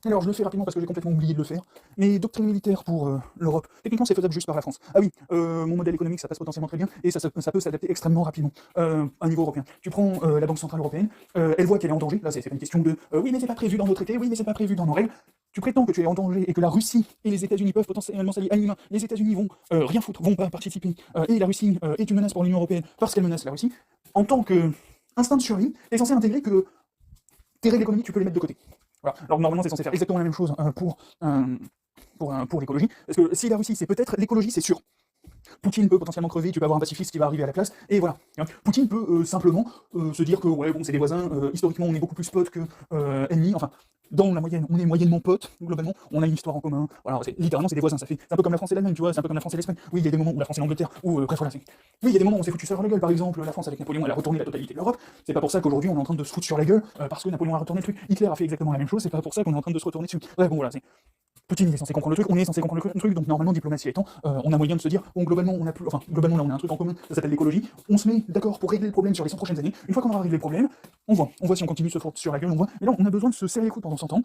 Alors, je le fais rapidement parce que j'ai complètement oublié de le faire. Mais doctrine militaire pour l'Europe, techniquement, c'est faisable juste par la France. Ah oui, mon modèle économique, ça passe potentiellement très bien, et ça peut s'adapter extrêmement rapidement à un niveau européen. Tu prends la Banque Centrale Européenne, elle voit qu'elle est en danger, là, c'est pas une question de oui, mais c'est pas prévu dans nos traités, oui, mais c'est pas prévu dans nos règles. Tu prétends que tu es en danger et que la Russie et les États-Unis peuvent potentiellement s'allier à minima. Les États-Unis vont rien foutre, vont pas participer, et la Russie est une menace pour l'Union Européenne parce qu'elle menace la Russie. En tant que instinct de survie, tu es censé intégrer que tes règles économiques, tu peux les mettre de côté. Voilà. Alors normalement, c'est censé faire exactement la même chose pour l'écologie. Parce que si la Russie, c'est peut-être l'écologie, c'est sûr. Poutine peut potentiellement crever, tu peux avoir un pacifiste qui va arriver à la place, et voilà. Poutine peut simplement se dire que, ouais, bon, c'est des voisins, historiquement, on est beaucoup plus potes que ennemis, enfin, dans la moyenne, on est moyennement potes, globalement, on a une histoire en commun, voilà, littéralement, c'est des voisins, c'est un peu comme la France et l'Allemagne, tu vois, c'est un peu comme la France et l'Espagne. Oui, il y a des moments où la France et l'Angleterre, ou bref, voilà, oui, il y a des moments où on s'est foutu sur la gueule, par exemple, la France avec Napoléon, elle a retourné la totalité de l'Europe, c'est pas pour ça qu'aujourd'hui on est en train de se foutre sur la gueule, parce que Napoléon a retourné le truc, Hitler a fait exactement la même chose, c'est pas pour ça qu'on est en train de se retourner dessus. Ouais, bon, voilà, Poutine il est censé comprendre le truc, on est censé comprendre le truc, donc normalement, diplomatie étant, on a moyen de se dire, bon, globalement, globalement, là, on a un truc en commun, ça s'appelle l'écologie, on se met d'accord pour régler le problème sur les 100 prochaines années, une fois qu'on aura réglé le problème, on voit si on continue de se foutre sur la gueule, on voit, mais là, on a besoin de se serrer les coudes pendant 100 ans,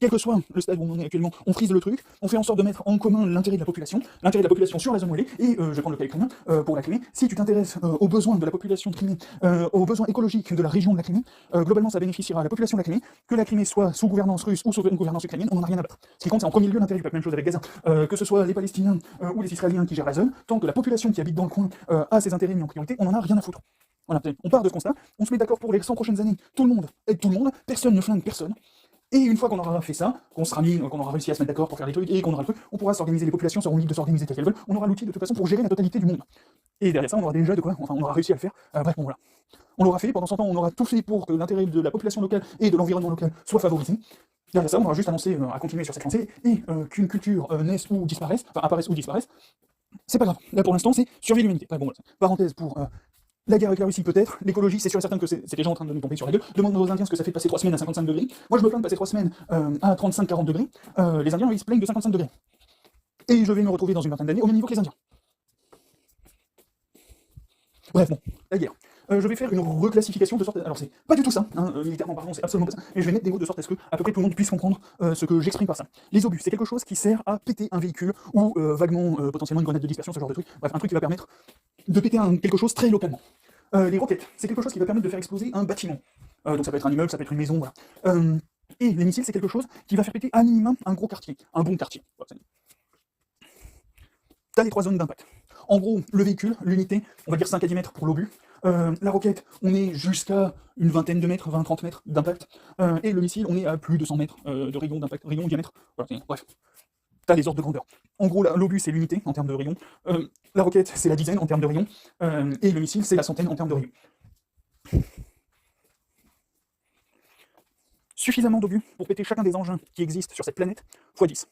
quel que soit le stade où on en est actuellement, on frise le truc, on fait en sorte de mettre en commun l'intérêt de la population sur la zone où elle est, et je vais prendre le cas ukrainien pour la Crimée, si tu t'intéresses aux besoins de la population de Crimée, aux besoins écologiques de la région de la Crimée, globalement ça bénéficiera à la population de la Crimée, que la Crimée soit sous gouvernance russe ou sous gouvernance ukrainienne, on n'en a rien à battre. Ce qui compte c'est en premier lieu l'intérêt du peuple, même chose avec Gaza, que ce soit les Palestiniens ou les Israéliens qui gèrent la zone, tant que la population qui habite dans le coin a ses intérêts mis en priorité, on n'en a rien à foutre. Voilà, on part de ce constat, on se met d'accord pour les 100 prochaines années, tout le monde aide tout le monde, personne ne flingue personne. Et une fois qu'on aura fait ça, qu'on aura réussi à se mettre d'accord pour faire des trucs, et qu'on aura le truc, on pourra s'organiser, les populations seront libres de s'organiser telles qu'elles veulent, on aura l'outil de toute façon pour gérer la totalité du monde. Et derrière ça, on aura déjà de quoi, enfin on aura réussi à le faire, bref, bon voilà. On l'aura fait, pendant 100 ans, on aura tout fait pour que l'intérêt de la population locale et de l'environnement local soit favorisé. Derrière ça, on aura juste annoncé à continuer sur cette lancée, et qu'une culture naisse ou disparaisse, enfin apparaisse ou disparaisse, c'est pas grave. Là pour l'instant, c'est survie de l'humanité. Bref, bon voilà. Parenthèse pour la guerre avec la Russie peut-être, l'écologie c'est sûr et certain que c'est déjà en train de nous tomber sur la gueule. Demande aux Indiens ce que ça fait de passer 3 semaines à 55 degrés. Moi je me plains de passer 3 semaines à 35-40 degrés. Les Indiens ils se plaignent de 55 degrés. Et je vais me retrouver dans une vingtaine d'années au même niveau que les Indiens. Bref bon, la guerre. Je vais faire une reclassification de sorte alors c'est pas du tout ça, militairement parlant c'est absolument pas ça, mais je vais mettre des mots de sorte à ce que à peu près tout le monde puisse comprendre ce que j'exprime par ça. Les obus, c'est quelque chose qui sert à péter un véhicule ou vaguement potentiellement une grenade de dispersion, ce genre de truc, bref un truc qui va permettre de péter quelque chose très localement. Les roquettes, c'est quelque chose qui va permettre de faire exploser un bâtiment. Donc ça peut être un immeuble, ça peut être une maison, voilà. Et les missiles, c'est quelque chose qui va faire péter à minimum un gros quartier, un bon quartier. Voilà, t'as les 3 zones d'impact. En gros, le véhicule, l'unité, on va dire 5 à 10 mètres pour l'obus. La roquette, on est jusqu'à une vingtaine de mètres, 20-30 mètres d'impact. Et le missile, on est à plus de 100 mètres de rayon d'impact, rayon diamètre. Voilà, bref. T'as les ordres de grandeur. En gros, l'obus, c'est l'unité en termes de rayon. La roquette, c'est la dizaine en termes de rayon. Et le missile, c'est la centaine en termes de rayon. Suffisamment d'obus pour péter chacun des engins qui existent sur cette planète, x 10.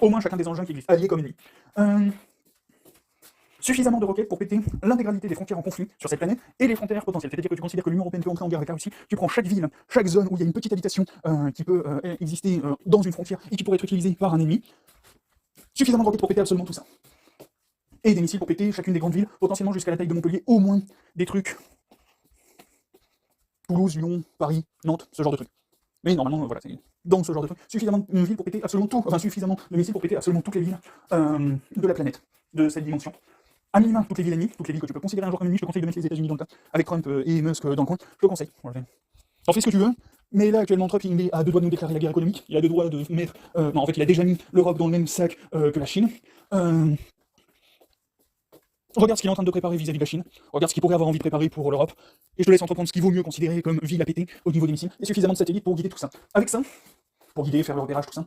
Au moins chacun des engins qui existent, alliés comme ennemis. Suffisamment de roquettes pour péter l'intégralité des frontières en conflit sur cette planète et les frontières potentielles. C'est-à-dire que tu considères que l'Union Européenne peut entrer en guerre avec la Russie, tu prends chaque ville, chaque zone où il y a une petite habitation qui peut exister dans une frontière et qui pourrait être utilisée par un ennemi. Suffisamment de roquettes pour péter absolument tout ça. Et des missiles pour péter chacune des grandes villes, potentiellement jusqu'à la taille de Montpellier, au moins des trucs. Toulouse, Lyon, Paris, Nantes, ce genre de trucs. Mais normalement, voilà, c'est dans ce genre de trucs. Suffisamment de villes pour péter absolument tout, enfin suffisamment de missiles pour péter absolument toutes les villes de la planète, de cette dimension. À minima, toutes les villes ennemies, toutes les villes que tu peux considérer un jour comme ennemies, je te conseille de mettre les États-Unis dans le tas, avec Trump et Musk dans le coin, je te conseille. Voilà. T'en fais ce que tu veux, mais là actuellement Trump il est à 2 doigts de nous déclarer la guerre économique, il a 2 doigts de mettre. Non, en fait il a déjà mis l'Europe dans le même sac que la Chine. Regarde ce qu'il est en train de préparer vis-à-vis de la Chine, regarde ce qu'il pourrait avoir envie de préparer pour l'Europe, et je te laisse entreprendre ce qu'il vaut mieux considérer comme ville à péter au niveau des missiles, et suffisamment de satellites pour guider tout ça. Avec ça, pour guider, faire le repérage, tout ça.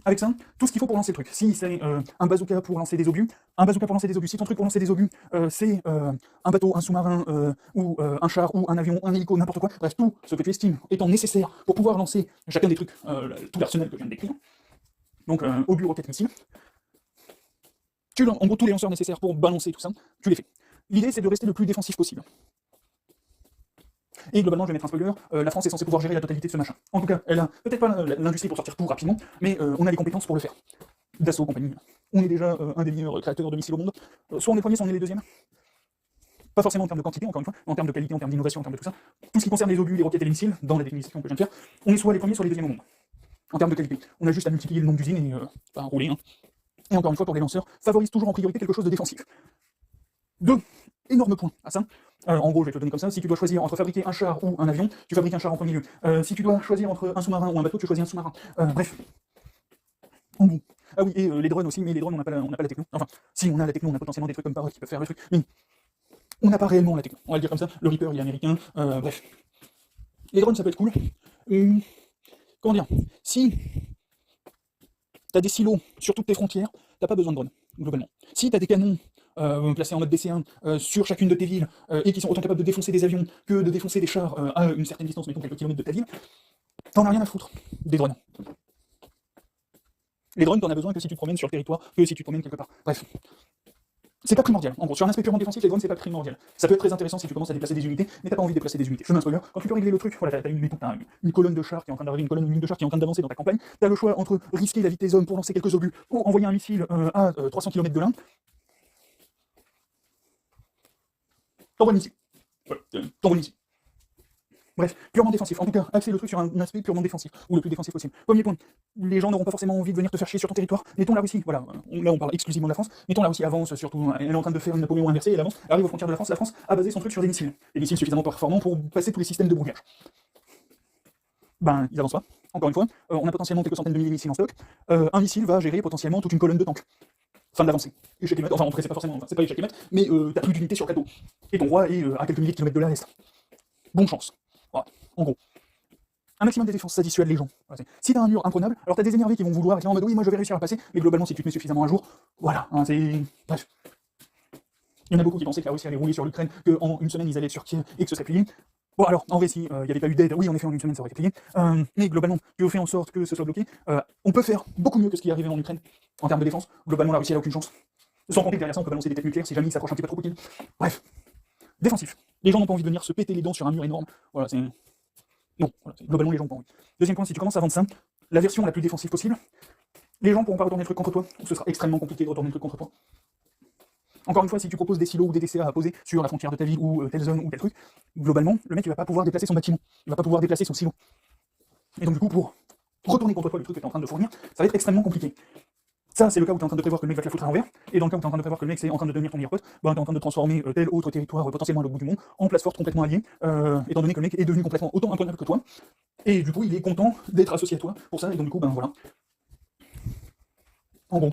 Avec ça, tout ce qu'il faut pour lancer le truc. Si c'est un bazooka pour lancer des obus, un bazooka pour lancer des obus. Si ton truc pour lancer des obus, c'est un bateau, un sous-marin, ou un char, ou un avion, un hélico, n'importe quoi, bref, tout ce que tu estimes étant nécessaire pour pouvoir lancer chacun des trucs, tout l'arsenal que je viens de décrire. Donc, obus, roquettes, missiles. En gros, tous les lanceurs nécessaires pour balancer tout ça, tu les fais. L'idée, c'est de rester le plus défensif possible. Et globalement, je vais mettre un spoiler, la France est censée pouvoir gérer la totalité de ce machin. En tout cas, elle a peut-être pas l'industrie pour sortir tout rapidement, mais on a les compétences pour le faire. Dassault, compagnie. On est déjà un des meilleurs créateurs de missiles au monde. Soit on est le premier, soit on est les deuxièmes. Pas forcément en termes de quantité, encore une fois, mais en termes de qualité, en termes d'innovation, en termes de tout ça. Tout ce qui concerne les obus, les roquettes et les missiles, dans la définition que je viens de faire, on est soit les premiers, soit les deuxièmes au monde. En termes de qualité. On a juste à multiplier le nombre d'usines et pas rouler. Hein. Et encore une fois, pour les lanceurs, favorise toujours en priorité quelque chose de défensif. Deux énormes points à ça. En gros, je vais te le donner comme ça. Si tu dois choisir entre fabriquer un char ou un avion, tu fabriques un char en premier lieu. Si tu dois choisir entre un sous-marin ou un bateau, tu choisis un sous-marin. Bref. En gros. Ah oui, et les drones aussi, mais les drones, on n'a pas, la techno. Enfin, si on a la techno, on a potentiellement des trucs comme Parrot qui peuvent faire le truc, mais on n'a pas réellement la techno. On va le dire comme ça. Le Reaper, il est américain. Bref. Les drones, ça peut être cool. Comment dire? Si tu as des silos sur toutes tes frontières, t'as pas besoin de drones, globalement. Si tu as des canons placés en mode DC1 sur chacune de tes villes et qui sont autant capables de défoncer des avions que de défoncer des chars à une certaine distance, mettons quelques kilomètres de ta ville, t'en as rien à foutre des drones. Les drones, t'en as besoin que si tu te promènes sur le territoire, que si tu te promènes quelque part. Bref. C'est pas primordial. En gros, sur un aspect purement défensif, les drones, c'est pas primordial. Ça peut être très intéressant si tu commences à déplacer des unités, mais t'as pas envie de déplacer des unités. Je mets un spoiler. Quand tu peux régler le truc, voilà, t'as une colonne de chars qui est en train d'arriver, une colonne de chars qui est en train d'avancer dans ta campagne, t'as le choix entre risquer la vie de tes hommes pour lancer quelques obus, ou envoyer un missile à 300 km de là. T'envoies le missile. Voilà, t'envoies le missile. Bref, purement défensif. En tout cas, axer le truc sur un aspect purement défensif, ou le plus défensif possible. Premier point, les gens n'auront pas forcément envie de venir te faire chier sur ton territoire. Mettons la Russie, voilà, là on parle exclusivement de la France, mettons la Russie avance, surtout, elle est en train de faire une Napoléon inversée, elle avance, elle arrive aux frontières de la France a basé son truc sur des missiles suffisamment performants pour passer tous les systèmes de brouillage. Ben, ils avancent pas, encore une fois, on a potentiellement quelques centaines de milliers de missiles en stock, un missile va gérer potentiellement toute une colonne de tanks. Fin de l'avancée. Échec et mat, enfin en vrai c'est pas forcément, c'est pas échec et mat, mais t'as plus d'unités sur le plateau. Et ton roi est à quelques milliers de kilomètres de là à l'est. Bonne chance. Voilà, en gros. Un maximum de défense, ça dissuade les gens. Voilà, si t'as un mur imprenable, alors t'as des énervés qui vont vouloir être là en mode oui, moi je vais réussir à passer, mais globalement, si tu te mets suffisamment un jour, voilà, hein, c'est. Bref. Il y en a beaucoup qui pensaient que la Russie allait rouler sur l'Ukraine, qu'en une semaine ils allaient être sur Kiev et que ce serait plié. Bon, alors, en vrai, si il n'y avait pas eu d'aide, oui, en effet, en une semaine ça aurait été plié. Mais globalement, tu fais en sorte que ce soit bloqué. On peut faire beaucoup mieux que ce qui est arrivé en Ukraine en termes de défense. Globalement, la Russie elle a aucune chance. Sans compter que derrière ça, on peut balancer des têtes nucléaires si jamais ils s'approchent un petit peu trop Poutine. Bref. Défensif. Les gens n'ont pas envie de venir se péter les dents sur un mur énorme. Voilà, c'est. Non, voilà, globalement les gens n'ont pas envie. Deuxième point, si tu commences à vendre ça, la version la plus défensive possible, les gens pourront pas retourner le truc contre toi, ou ce sera extrêmement compliqué de retourner le truc contre toi. Encore une fois, si tu proposes des silos ou des DCA à poser sur la frontière de ta ville ou telle zone ou tel truc, globalement, le mec il va pas pouvoir déplacer son bâtiment, il va pas pouvoir déplacer son silo. Et donc du coup, pour retourner contre toi le truc que tu es en train de fournir, ça va être extrêmement compliqué. Ça, c'est le cas où tu es en train de prévoir que le mec va te la foutre à l'envers, et dans le cas où tu es en train de prévoir que le mec est en train de devenir ton meilleur pote, bah, tu es en train de transformer tel autre territoire potentiellement à l'autre bout du monde en place forte complètement alliée, étant donné que le mec est devenu complètement autant imprenable que toi, et du coup il est content d'être associé à toi pour ça, et donc du coup, ben voilà. En gros.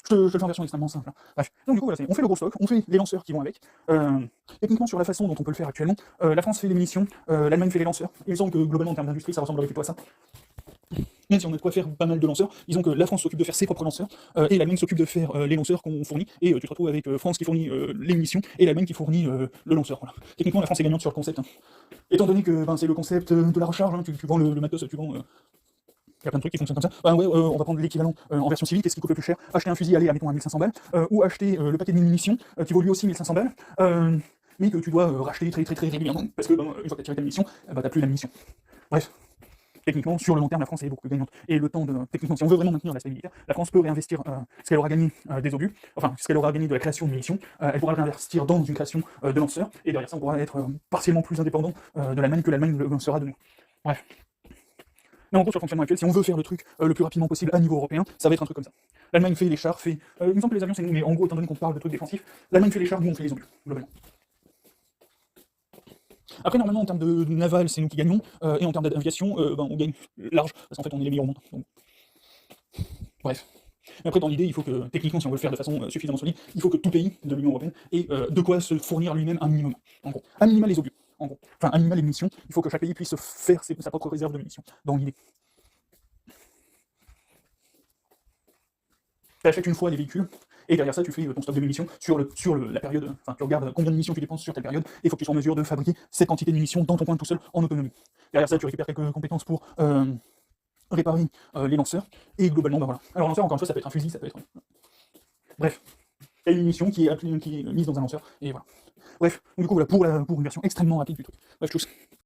Je te le fais en version extrêmement simple. Hein. Bref. Donc du coup, voilà, on fait le gros stock, on fait les lanceurs qui vont avec. Techniquement, sur la façon dont on peut le faire actuellement, la France fait les munitions, l'Allemagne fait les lanceurs. Il me semble que globalement, en termes d'industrie, ça ressemblerait plutôt à ça. Même si on a de quoi faire pas mal de lanceurs, disons que la France s'occupe de faire ses propres lanceurs, et l'Allemagne s'occupe de faire les lanceurs qu'on fournit, et tu te retrouves avec France qui fournit les munitions, et l'Allemagne qui fournit le lanceur. Voilà. Techniquement, la France est gagnante sur le concept. Hein. Étant donné que c'est le concept de la recharge, hein, tu vends le matos, tu vends... Il y a plein de trucs qui fonctionnent comme ça. Ben ouais, on va prendre l'équivalent en version civile, qu'est-ce qui coûte le plus cher? Acheter un fusil, allez, admettons à 1500 balles, ou acheter le paquet de munitions, qui vaut lui aussi 1500 balles, mais que tu dois racheter très régulièrement, parce que une fois que tu as tiré ta munition, t'as plus la munition. Bref. Techniquement, sur le long terme, la France est beaucoup plus gagnante. Et le temps de. Techniquement, si on veut vraiment maintenir l'aspect militaire, la France peut réinvestir ce qu'elle aura gagné des obus, enfin, ce qu'elle aura gagné de la création de munitions, elle pourra le réinvestir dans une création de lanceurs, et derrière ça, on pourra être partiellement plus indépendant de l'Allemagne que l'Allemagne le sera de nous. Bref. Mais en gros, sur le fonctionnement actuel, si on veut faire le truc le plus rapidement possible à niveau européen, ça va être un truc comme ça. L'Allemagne fait les chars, il me semble que les avions c'est nous, mais en gros, étant donné qu'on parle de trucs défensifs, l'Allemagne fait les chars, nous on fait les obus, globalement. Après, normalement, en termes de naval, c'est nous qui gagnons, et en termes d'aviation, on gagne large, parce qu'en fait, on est les meilleurs au monde. Donc... Bref. Mais après, dans l'idée, il faut que, techniquement, si on veut le faire de façon suffisamment solide, il faut que tout pays de l'Union Européenne ait de quoi se fournir lui-même un minimum. En gros, un minimum les obus. En gros. Enfin, un minimum les munitions, il faut que chaque pays puisse se faire sa propre réserve de munitions, dans l'idée. Tu achètes une fois les véhicules, et derrière ça, tu fais ton stock de munitions sur la période, enfin, tu regardes combien de munitions tu dépenses sur telle période, et il faut que tu sois en mesure de fabriquer cette quantité de munitions dans ton coin tout seul, en autonomie. Derrière ça, tu récupères quelques compétences pour réparer les lanceurs, et globalement, ben voilà. Alors, lanceur, encore une fois, ça peut être un fusil, ça peut être... Bref, il y a une munition qui est mise dans un lanceur, et voilà. Bref, du coup, voilà, pour une version extrêmement rapide du truc. Bref, tous.